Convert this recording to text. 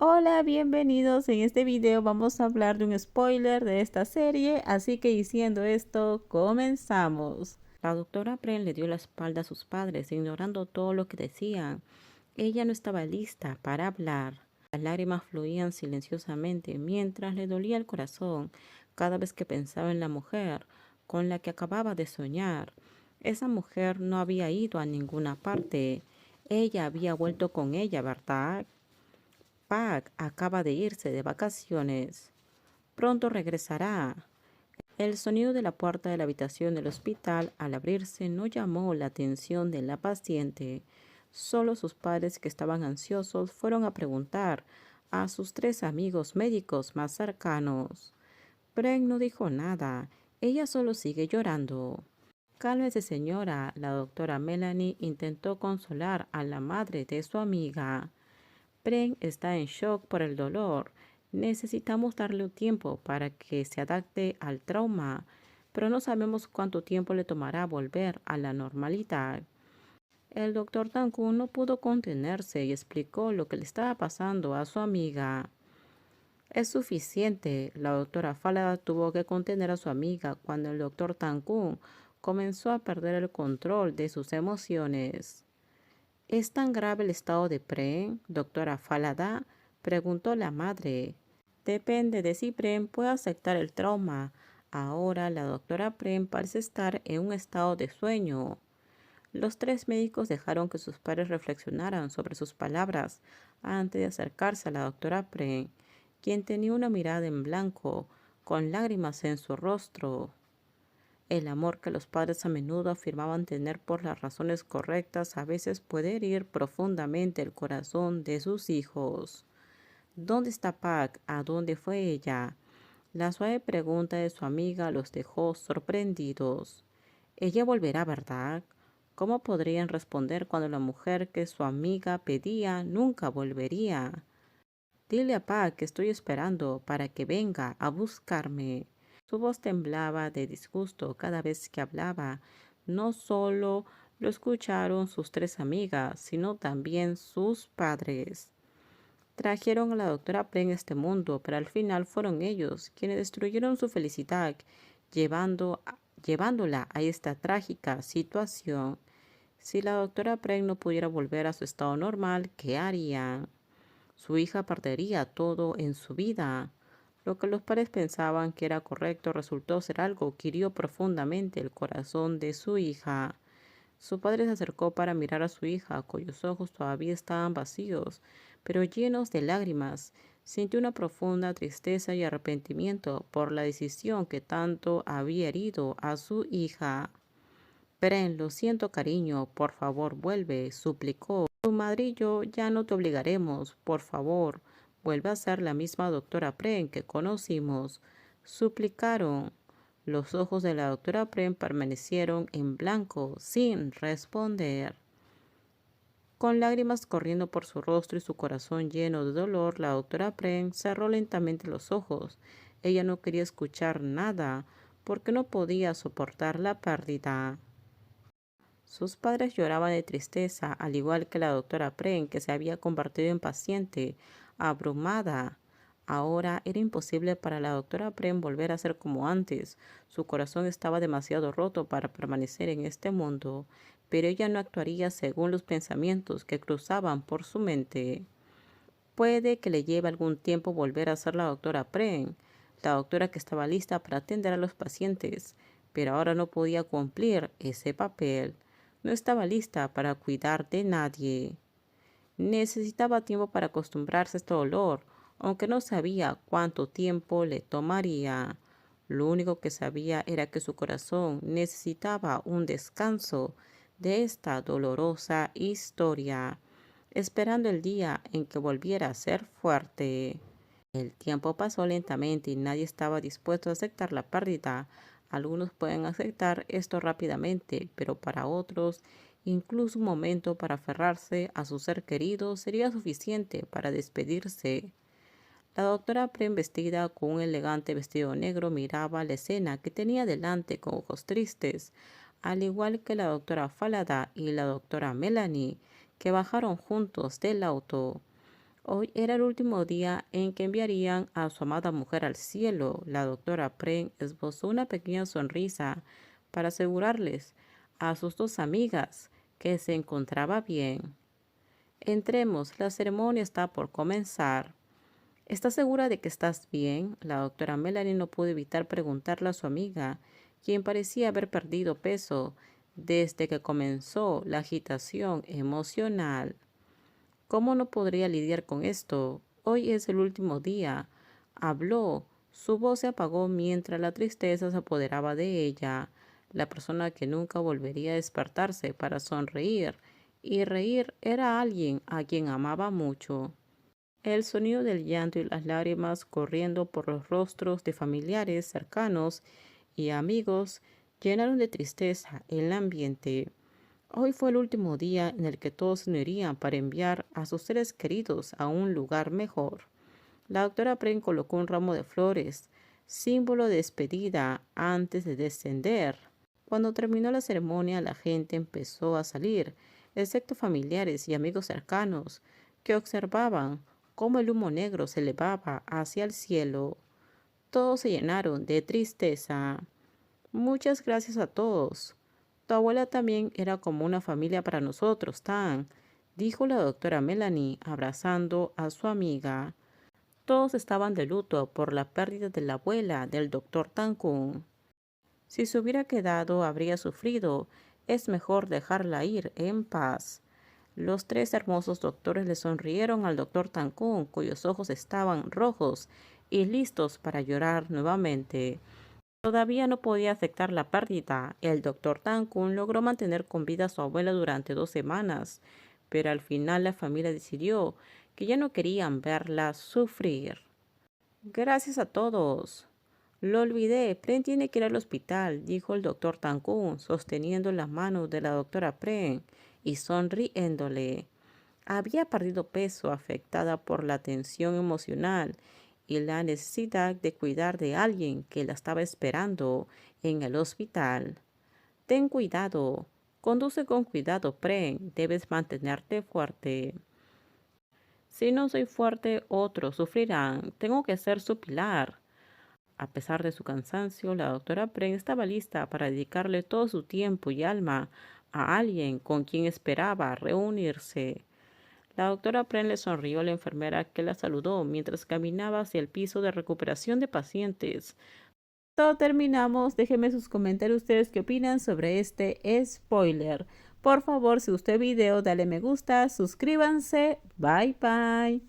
Hola, bienvenidos. En este video vamos a hablar de un spoiler de esta serie, así que diciendo esto, comenzamos. La doctora Pren le dio la espalda a sus padres, ignorando todo lo que decían. Ella no estaba lista para hablar. Las lágrimas fluían silenciosamente mientras le dolía el corazón cada vez que pensaba en la mujer con la que acababa de soñar. Esa mujer no había ido a ninguna parte. Ella había vuelto con ella, ¿verdad? Pac acaba de irse de vacaciones. Pronto regresará. El sonido de la puerta de la habitación del hospital al abrirse no llamó la atención de la paciente. Solo sus padres, que estaban ansiosos, fueron a preguntar a sus tres amigos médicos más cercanos. Brent no dijo nada. Ella solo sigue llorando. Cálmese, señora. La doctora Melanie intentó consolar a la madre de su amiga. Brent está en shock por el dolor. Necesitamos darle un tiempo para que se adapte al trauma, pero no sabemos cuánto tiempo le tomará volver a la normalidad. El doctor Tankun no pudo contenerse y explicó lo que le estaba pasando a su amiga. Es suficiente. La doctora Falada tuvo que contener a su amiga cuando el doctor Tankun comenzó a perder el control de sus emociones. ¿Es tan grave el estado de Prem, doctora Falada?, preguntó la madre. Depende de si Prem puede aceptar el trauma. Ahora la doctora Prem parece estar en un estado de sueño. Los tres médicos dejaron que sus padres reflexionaran sobre sus palabras antes de acercarse a la doctora Prem, quien tenía una mirada en blanco, con lágrimas en su rostro. El amor que los padres a menudo afirmaban tener por las razones correctas a veces puede herir profundamente el corazón de sus hijos. ¿Dónde está Pac? ¿A dónde fue ella? La suave pregunta de su amiga los dejó sorprendidos. Ella volverá, ¿verdad? ¿Cómo podrían responder cuando la mujer que su amiga pedía nunca volvería? Dile a Pac que estoy esperando para que venga a buscarme. Su voz temblaba de disgusto cada vez que hablaba. No solo lo escucharon sus tres amigas, sino también sus padres. Trajeron a la doctora Pren a este mundo, pero al final fueron ellos quienes destruyeron su felicidad, llevándola a esta trágica situación. Si la doctora Pren no pudiera volver a su estado normal, ¿qué harían? Su hija perdería todo en su vida. Lo que los padres pensaban que era correcto resultó ser algo que hirió profundamente el corazón de su hija. Su padre se acercó para mirar a su hija, cuyos ojos todavía estaban vacíos, pero llenos de lágrimas. Sintió una profunda tristeza y arrepentimiento por la decisión que tanto había herido a su hija. Pren, lo siento, cariño, por favor, vuelve, suplicó. Tu madre y yo ya no te obligaremos, por favor, vuelve a ser la misma doctora Pren que conocimos, suplicaron. Los ojos de la doctora Pren permanecieron en blanco, sin responder. Con lágrimas corriendo por su rostro y su corazón lleno de dolor, la doctora Pren cerró lentamente los ojos. Ella no quería escuchar nada, porque no podía soportar la pérdida. Sus padres lloraban de tristeza, al igual que la doctora Pren, que se había convertido en paciente, abrumada. Ahora era imposible para la doctora Pren volver a ser como antes. Su corazón estaba demasiado roto para permanecer en este mundo, pero ella no actuaría según los pensamientos que cruzaban por su mente. Puede que le lleve algún tiempo volver a ser la doctora Pren, la doctora que estaba lista para atender a los pacientes, pero ahora no podía cumplir ese papel. No estaba lista para cuidar de nadie. Necesitaba tiempo para acostumbrarse a este dolor, aunque no sabía cuánto tiempo le tomaría. Lo único que sabía era que su corazón necesitaba un descanso de esta dolorosa historia, esperando el día en que volviera a ser fuerte. El tiempo pasó lentamente y nadie estaba dispuesto a aceptar la pérdida. Algunos pueden aceptar esto rápidamente, pero para otros, incluso un momento para aferrarse a su ser querido sería suficiente para despedirse. La doctora Pren, vestida con un elegante vestido negro, miraba la escena que tenía delante con ojos tristes, al igual que la doctora Falada y la doctora Melanie, que bajaron juntos del auto. Hoy era el último día en que enviarían a su amada mujer al cielo. La doctora Pren esbozó una pequeña sonrisa para asegurarles a sus dos amigas que se encontraba bien. Entremos, la ceremonia está por comenzar. ¿Estás segura de que estás bien? La doctora Melanie no pudo evitar preguntarle a su amiga, quien parecía haber perdido peso desde que comenzó la agitación emocional. ¿Cómo no podría lidiar con esto? Hoy es el último día. Habló. Su voz se apagó mientras la tristeza se apoderaba de ella. La persona que nunca volvería a despertarse para sonreír y reír era alguien a quien amaba mucho. El sonido del llanto y las lágrimas corriendo por los rostros de familiares cercanos y amigos llenaron de tristeza el ambiente. Hoy fue el último día en el que todos se unirían para enviar a sus seres queridos a un lugar mejor. La doctora Pren colocó un ramo de flores, símbolo de despedida, antes de descender. Cuando terminó la ceremonia, la gente empezó a salir, excepto familiares y amigos cercanos, que observaban cómo el humo negro se elevaba hacia el cielo. Todos se llenaron de tristeza. Muchas gracias a todos. Tu abuela también era como una familia para nosotros, Tan, dijo la doctora Melanie, abrazando a su amiga. Todos estaban de luto por la pérdida de la abuela del doctor Tankun. Si se hubiera quedado, habría sufrido. Es mejor dejarla ir en paz. Los tres hermosos doctores le sonrieron al doctor Tankun, cuyos ojos estaban rojos y listos para llorar nuevamente. Todavía no podía aceptar la pérdida. El doctor Tankun logró mantener con vida a su abuela durante 2 semanas, pero al final la familia decidió que ya no querían verla sufrir. Gracias a todos. Lo olvidé, Pren tiene que ir al hospital, dijo el doctor Tankun, sosteniendo la mano de la doctora Pren y sonriéndole. Había perdido peso, afectada por la tensión emocional y la necesidad de cuidar de alguien que la estaba esperando en el hospital. Ten cuidado. Conduce con cuidado, Pren. Debes mantenerte fuerte. Si no soy fuerte, otros sufrirán. Tengo que ser su pilar. A pesar de su cansancio, la doctora Pren estaba lista para dedicarle todo su tiempo y alma a alguien con quien esperaba reunirse. La doctora Pren le sonrió a la enfermera que la saludó mientras caminaba hacia el piso de recuperación de pacientes. Todo terminamos. Déjenme sus comentarios ustedes qué opinan sobre este spoiler. Por favor, si gustó el video, dale me gusta, suscríbanse. Bye bye.